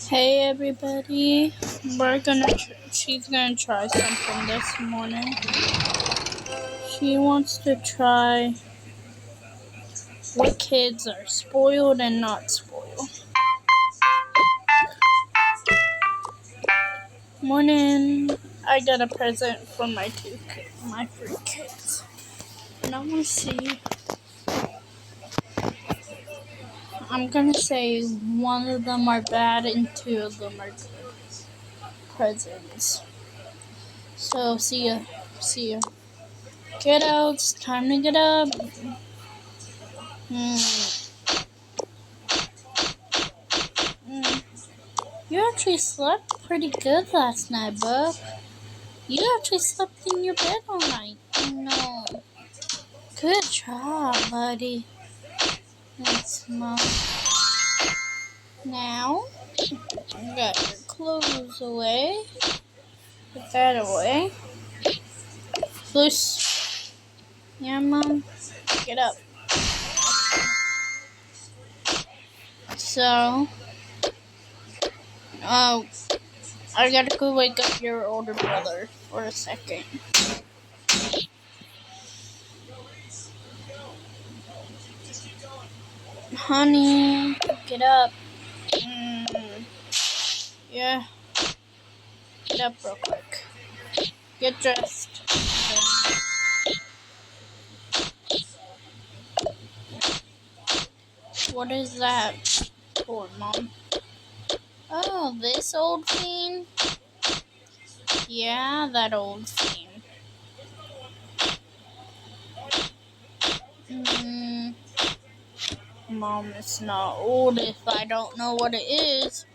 Hey everybody, she's gonna try something this morning. She wants to try what kids are spoiled and not spoiled. Morning, I got a present for my three kids. And I'm gonna say one of them are bad and two of them are good presents. So see ya. Get out, it's time to get up. You actually slept pretty good last night, bub. You actually slept in your bed all night. No. Good job, buddy. Thanks, Mom. Now, you got your clothes away. Put that away. Loose. Yeah, Mom. Get up. So, I gotta go wake up your older brother for a second. Honey, get up. Yeah. Get up real quick. Get dressed. What is that for, Mom? Oh, this old fiend? Yeah, that old fiend. Mom, it's not old if I don't know what it is.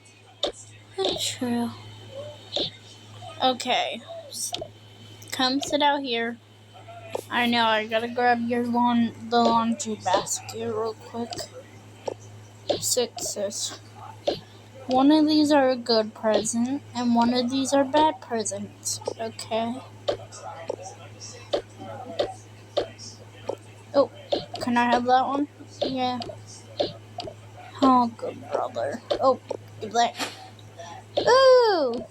That's true. Okay. Come sit out here. I know, I gotta grab the laundry basket real quick. Sit, sis. One of these are a good present, and one of these are bad presents. Okay? Oh, can I have that one? Yeah. Oh, good brother. Oh, give that. Ooh!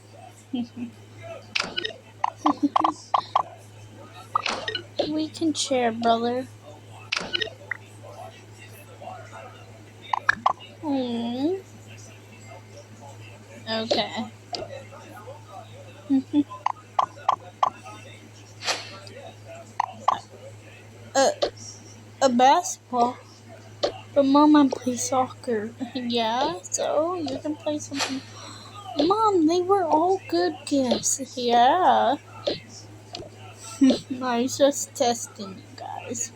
We can share, brother. Okay. A basketball? But Mom, I play soccer. Yeah, so you can play something. Mom, they were all good gifts. Yeah. I was just testing you guys.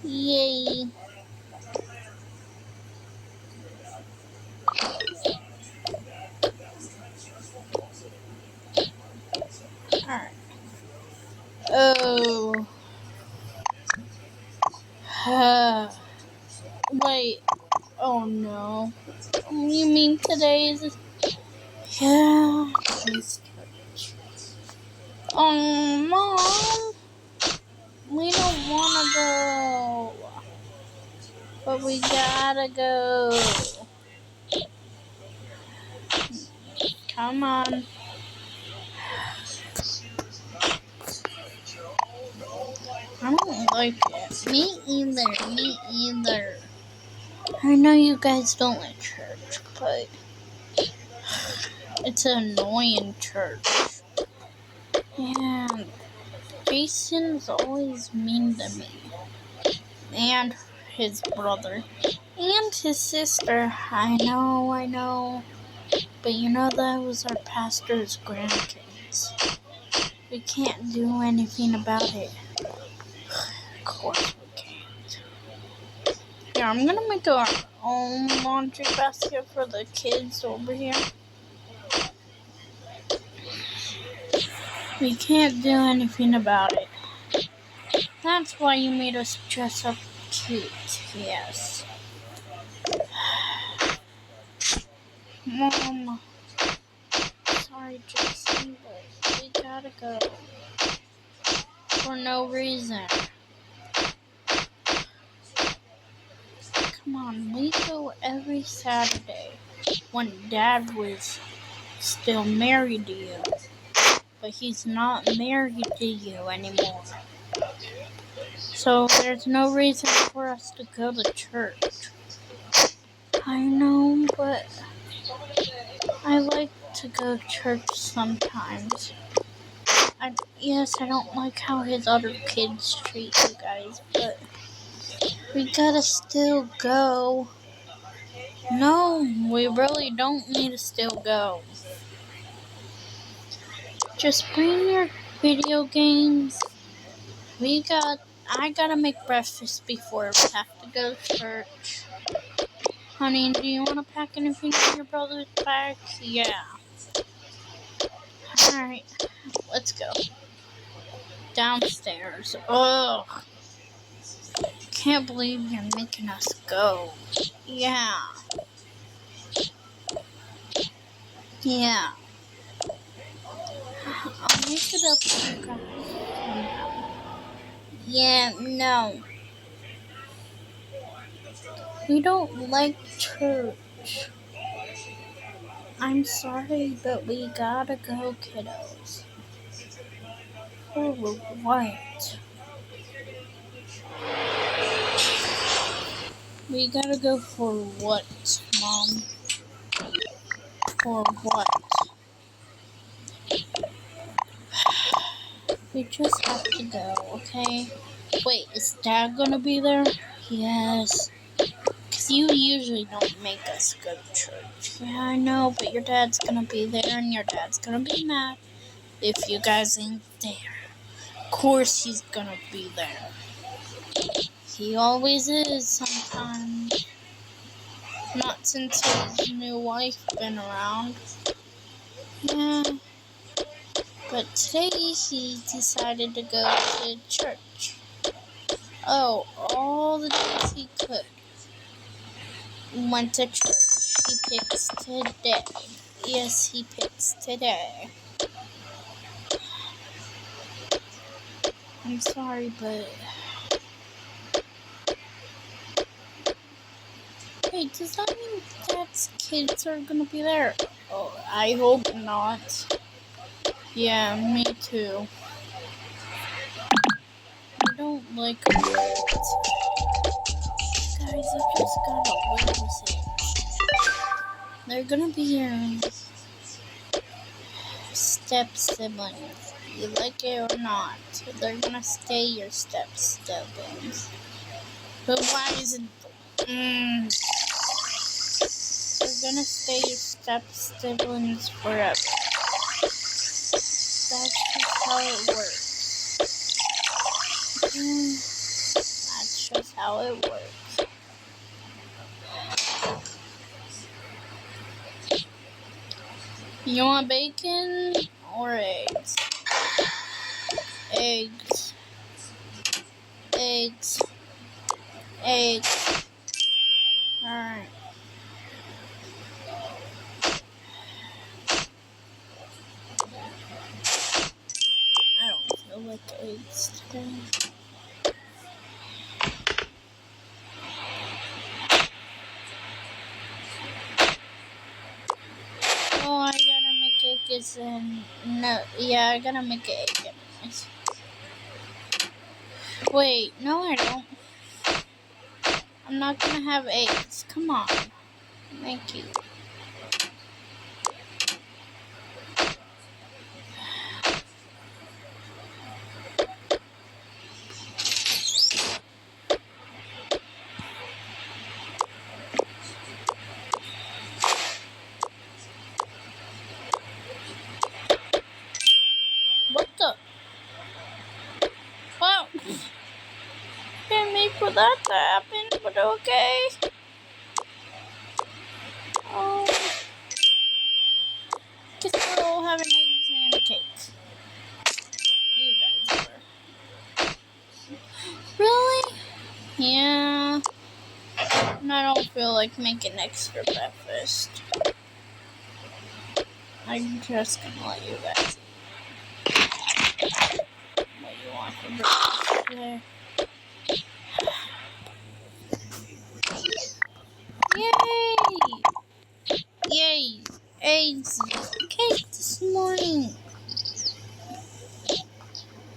Yay. Alright. Oh. Wait. Oh no. You mean today's? Yeah. Oh, Mom. We don't want to go. But we gotta go. Come on. I don't like it. Me either. I know you guys don't like church, but it's an annoying church. And Jason's always mean to me. And his brother. And his sister. I know. But you know that was our pastor's grandkids. We can't do anything about it. Of course we can't. Yeah, I'm gonna make our own laundry basket for the kids over here. We can't do anything about it. That's why you made us dress up cute, yes. Mom, sorry Jason, but we gotta go. For no reason. Come on, we go every Saturday. when Dad was still married to you. But he's not married to you anymore. So there's no reason for us to go to church. I know, but I like to go to church sometimes. Yes, I don't like how his other kids treat you guys, but we gotta still go. No, we really don't need to still go. Just bring your video games. I gotta make breakfast before we have to go to church. Honey, do you want to pack anything in your brother's bag? Yeah. Alright, let's go. Downstairs. Ugh. Can't believe you're making us go. Yeah. Yeah. I'll make it up to you guys somehow. Yeah, no. We don't like church. I'm sorry, but we gotta go, kiddos. For what? We gotta go for what, Mom? For what? We just have to go, okay? Wait, is Dad gonna be there? Yes. Because you usually don't make us go to church. Yeah, I know, but your dad's gonna be there and your dad's gonna be mad if you guys ain't there. Of course he's gonna be there. He always is sometimes. Not since his new wife been around. Yeah. But today he decided to go to church. Oh, all the days he could. Went to church. He picks today. Yes, he picks today. I'm sorry, but... Wait, does that mean Dad's kids are gonna be there? Oh, I hope not. Yeah, me too. I don't like kids. Guys, I just gotta witness it. They're gonna be your step siblings. You like it or not. They're gonna stay your step siblings. But why isn't they're gonna stay your step siblings forever. That's just how it works. That's just how it works. You want bacon or eggs? Eggs. Eggs. Eggs. Alright. I don't feel like eggs today. Oh, I gotta make eggs and... No, yeah, I gotta make an egg anyways. Wait, no I don't. I'm not gonna have eggs. Come on. Thank you. What the? Well, didn't mean for that to happen, but okay. Oh, guess we're all having eggs and cake. You guys are. Really? Yeah. And I don't feel like making extra breakfast. I'm just gonna let you guys eat what you want for breakfast today. Yay! eggs and cake this morning.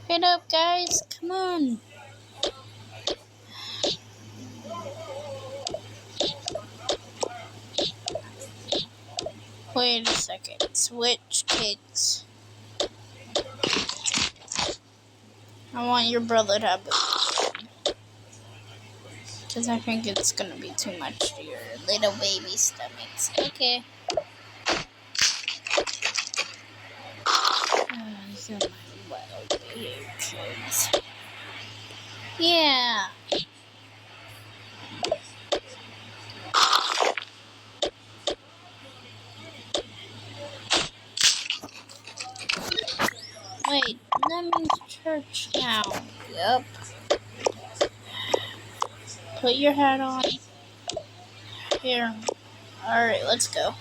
Get up, guys. Come on. Wait a second. Switch cakes. I want your brother to have it. Because I think it's going to be too much to your little baby stomachs. Okay. You're my little baby kids. Yeah. Wait, that means church now. Yep. Put your hat on. Here. Alright, let's go.